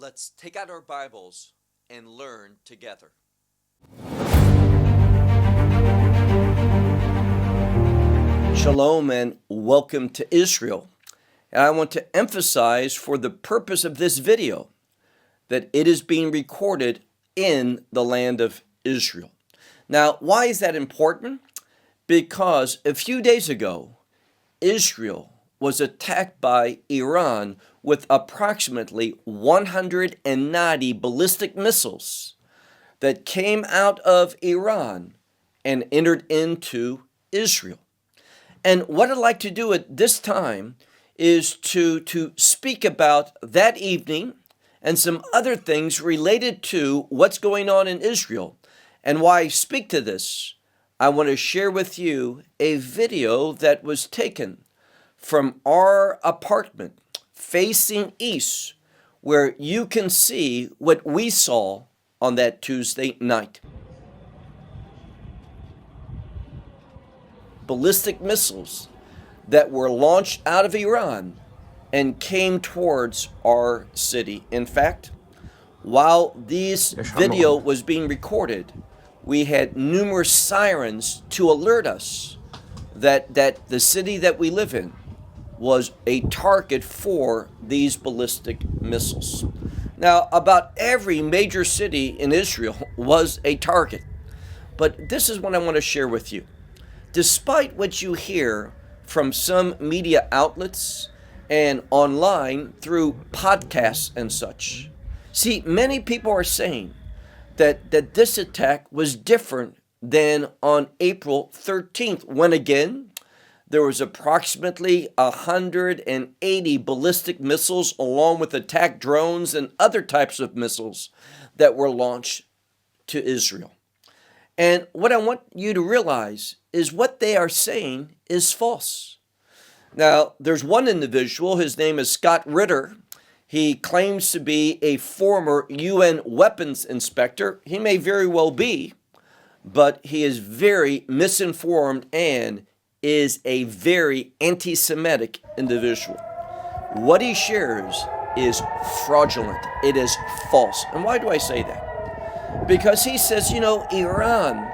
Let's take out our Bibles and learn together. Shalom and welcome to Israel. And I want to emphasize for the purpose of this video that it is being recorded in the land of Israel. Now, why is that important? Because a few days ago, Israel was attacked by Iran with approximately 190 ballistic missiles that came out of Iran and entered into Israel. And what I'd like to do at this time is to speak about that evening and some other things related to what's going on in Israel. And why I speak to this, I want to share with you a video that was taken from our apartment facing east, where you can see what we saw on that Tuesday night. Ballistic missiles that were launched out of Iran and came towards our city. In fact, while this video was being recorded, we had numerous sirens to alert us that the city that we live in was a target for these ballistic missiles. Now, about every major city in Israel was a target. But this is what I want to share with you. Despite what you hear from some media outlets and online through podcasts and such, see, many people are saying that this attack was different than on April 13th, when again, there was approximately 180 ballistic missiles along with attack drones and other types of missiles that were launched to Israel. And what I want you to realize is what they are saying is false. Now, there's one individual, his name is Scott Ritter. He claims to be a former UN weapons inspector. He may very well be, but he is very misinformed and is a very anti-Semitic individual. What he shares is fraudulent. It is false. And why do I say that? Because he says, Iran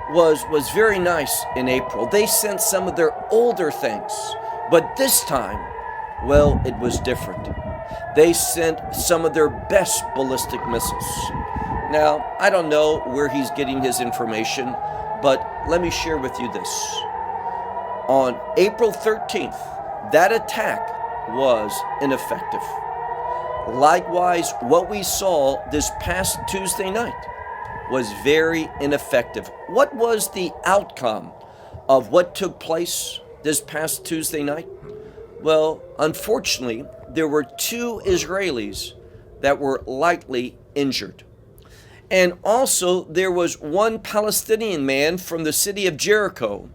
was very nice in April. They sent some of their older things. But this time, well, it was different. They sent some of their best ballistic missiles. Now, I don't know where he's getting his information, but let me share with you this. On April 13th, that attack was ineffective. Likewise, what we saw this past Tuesday night was very ineffective. What was the outcome of what took place this past Tuesday night? Well, unfortunately, there were 2 Israelis that were lightly injured. And also, there was one Palestinian man from the city of Jericho,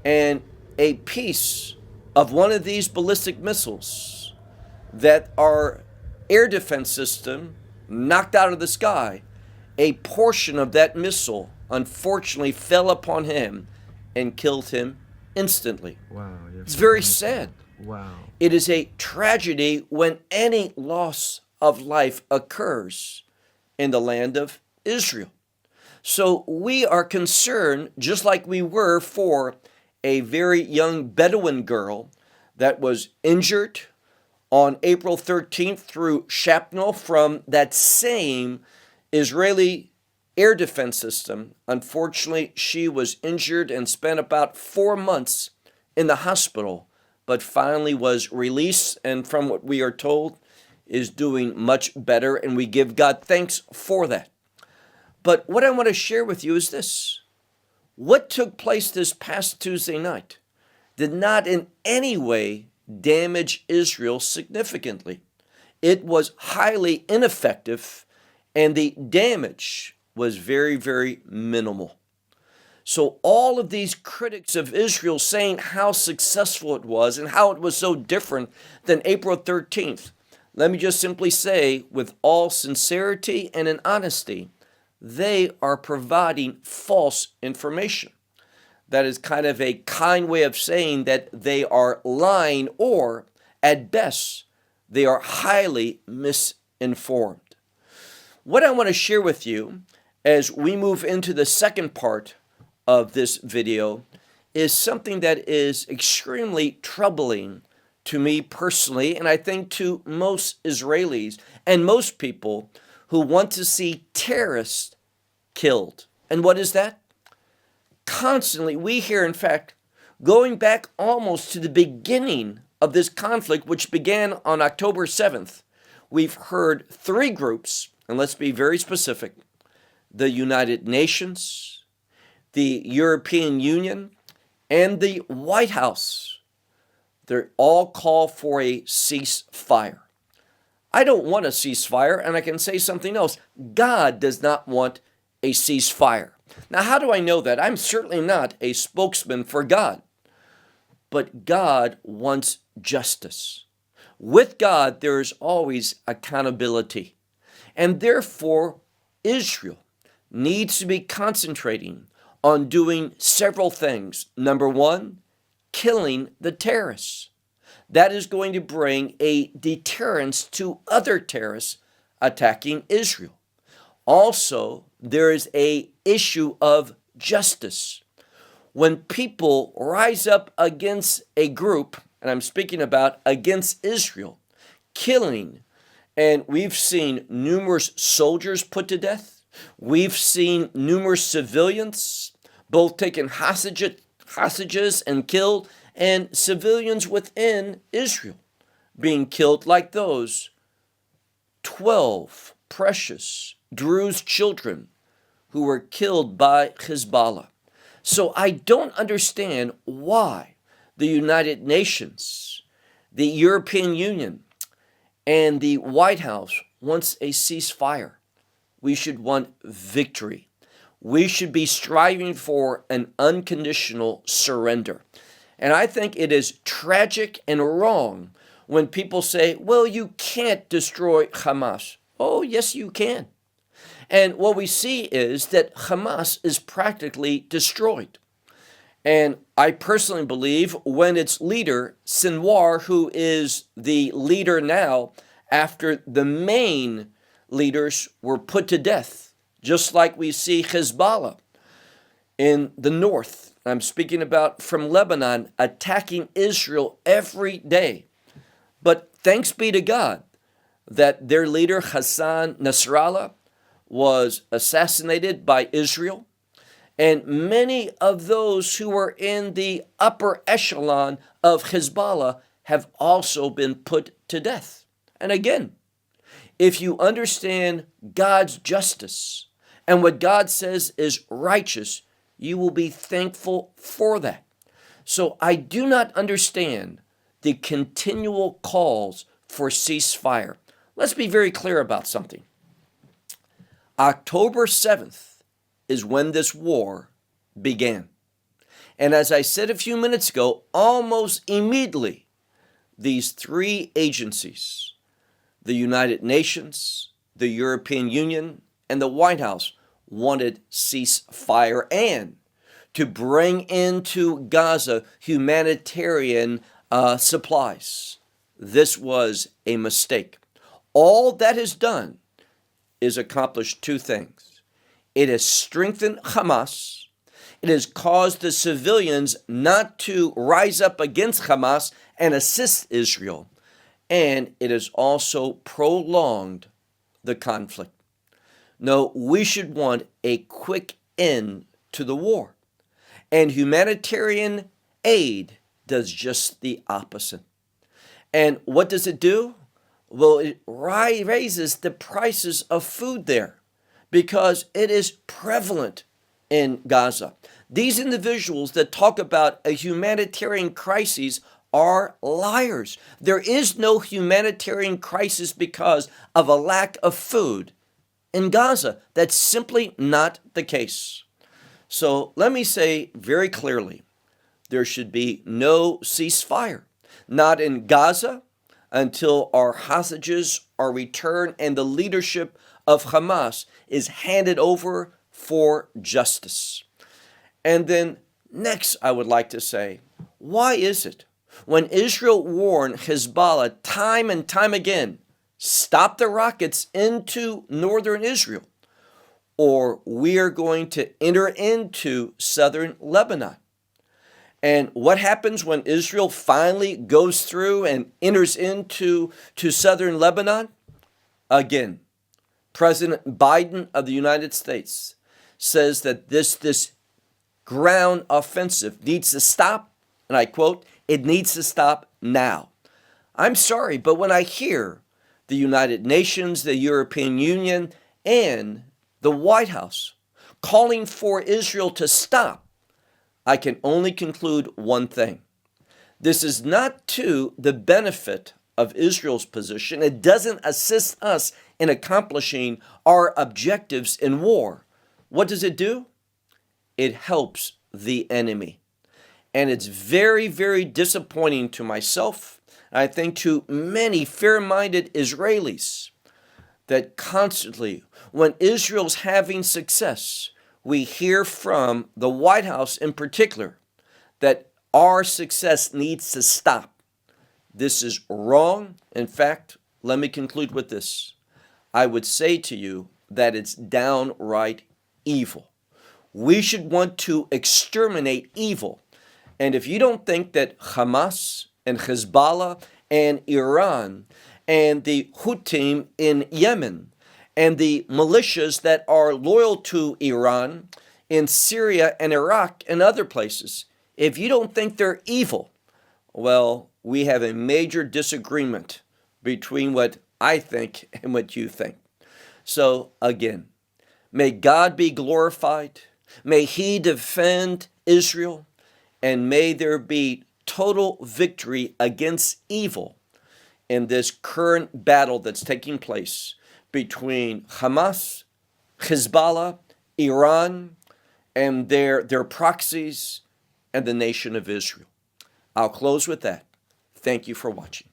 and a piece of one of these ballistic missiles that our air defense system knocked out of the sky, a portion of that missile unfortunately fell upon him and killed him instantly. Wow. It's very sad. Wow. It is a tragedy when any loss of life occurs in the land of Israel. So we are concerned, just like we were for a very young Bedouin girl that was injured on April 13th through shrapnel from that same Israeli air defense system. Unfortunately, she was injured and spent about 4 months in the hospital, but finally was released, and from what we are told, is doing much better, and we give God thanks for that. But what I want to share with you is this. What took place this past Tuesday night did not in any way damage Israel significantly. It was highly ineffective, and the damage was very, very minimal. So all of these critics of Israel saying how successful it was and how it was so different than April 13th, let me just simply say with all sincerity and in honesty, they are providing false information. That is kind of a kind way of saying that they are lying, or at best, they are highly misinformed. informed. What I want to share with you as we move into the second part of this video is something that is extremely troubling to me personally, and I think to most Israelis and most people who want to see terrorists killed. And what is that? Constantly, we hear, in fact, going back almost to the beginning of this conflict, which began on October 7th, we've heard three groups, and let's be very specific: the United Nations, the European Union, and the White House. They all call for a ceasefire. I don't want a ceasefire, and I can say something else. God does not want a ceasefire. Now, how do I know that? I'm certainly not a spokesman for God. But God wants justice. With God, there is always accountability. And therefore, Israel needs to be concentrating on doing several things. Number one, killing the terrorists. That is going to bring a deterrence to other terrorists attacking Israel. Also, there is an issue of justice. When people rise up against a group, and I'm speaking about against Israel, killing, and we've seen numerous soldiers put to death. We've seen numerous civilians both taken hostages and killed, and civilians within Israel being killed, like those 12 precious Druze children who were killed by Hezbollah. So I don't understand why the United Nations, the European Union, and the White House wants a ceasefire. We should want victory. We should be striving for an unconditional surrender. And I think it is tragic and wrong when people say, well, you can't destroy Hamas. Oh, yes, you can. And what we see is that Hamas is practically destroyed. And I personally believe when its leader, Sinwar, who is the leader now after the main leaders were put to death, just like we see Hezbollah in the north. I'm speaking about from Lebanon, attacking Israel every day. But thanks be to God that their leader, Hassan Nasrallah, was assassinated by Israel. And many of those who were in the upper echelon of Hezbollah have also been put to death. And again, if you understand God's justice and what God says is righteous, you will be thankful for that. So I do not understand the continual calls for ceasefire. Let's be very clear about something. October 7th is when this war began. And as I said a few minutes ago, almost immediately, these three agencies, the United Nations, the European Union, and the White House, wanted ceasefire and to bring into Gaza humanitarian supplies. This was a mistake. All that is done is accomplish two things. It has strengthened Hamas. It has caused the civilians not to rise up against Hamas and assist Israel. And it has also prolonged the conflict. No, we should want a quick end to the war. And humanitarian aid does just the opposite. And what does it do? Well, it raises the prices of food there because it is prevalent in Gaza. These individuals that talk about a humanitarian crisis are liars. There is no humanitarian crisis because of a lack of food in Gaza. That's simply not the case. So let me say very clearly, there should be no ceasefire, not in Gaza until our hostages are returned and the leadership of Hamas is handed over for justice. And then next, I would like to say, why is it when Israel warned Hezbollah time and time again, stop the rockets into northern Israel, or we are going to enter into southern Lebanon. And what happens when Israel finally goes through and enters into southern Lebanon? Again, President Biden of the United States says that this ground offensive needs to stop, and I quote, "It needs to stop now." I'm sorry, but when I hear the United Nations, the European Union, and the White House calling for Israel to stop, I can only conclude one thing. This is not to the benefit of Israel's position. It doesn't assist us in accomplishing our objectives in war. What does it do? It helps the enemy. And it's very, very disappointing to myself, and I think to many fair-minded Israelis, that constantly, when Israel's having success, we hear from the White House in particular that our success needs to stop. This is wrong. In fact, let me conclude with this. I would say to you that it's downright evil. We should want to exterminate evil. And if you don't think that Hamas and Hezbollah and Iran and the Houthis in Yemen and the militias that are loyal to Iran in Syria and Iraq and other places, if you don't think they're evil, well, we have a major disagreement between what I think and what you think. So again, may God be glorified. May He defend Israel, and may there be total victory against evil in this current battle that's taking place between Hamas, Hezbollah, Iran, and their proxies, and the nation of Israel. I'll close with that. Thank you for watching.